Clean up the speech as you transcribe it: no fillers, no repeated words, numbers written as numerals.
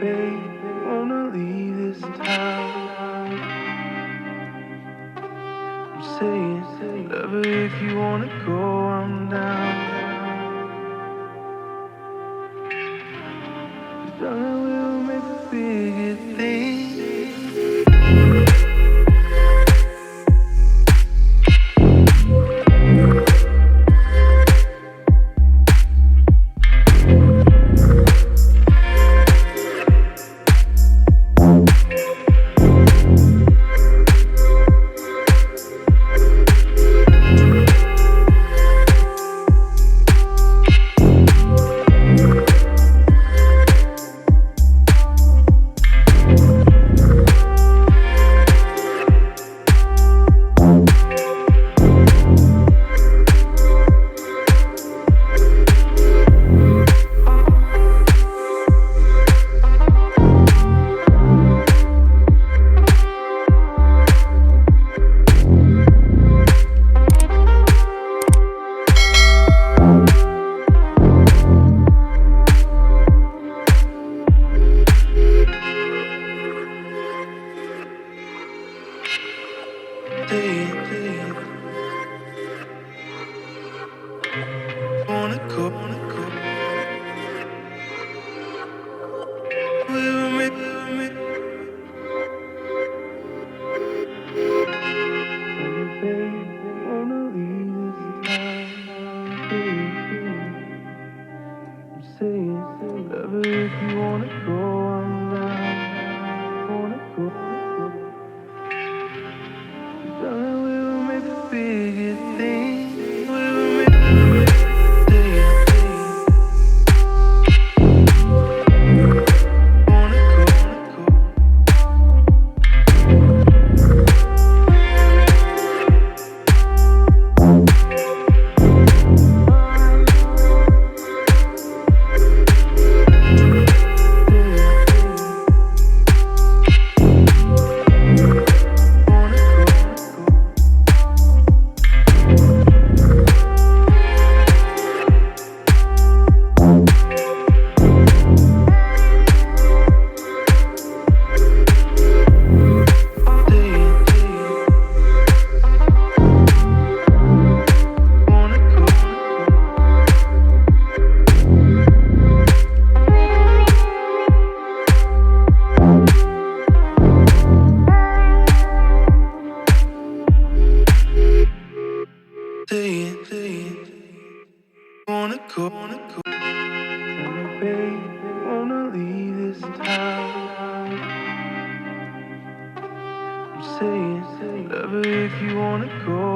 babe, wanna leave this town. I'm saying, lover, if you wanna go, I'm down. Darling, we'll make a bigger thing. Wanna go, we'll make babe, wanna leave this town. I'm saying, lover, if you wanna go, I'm down. Wanna go, darling, we'll make a bigger thing. We'll make wanna go, tell me, babe, wanna leave this town. I'm saying, lover, if you wanna go.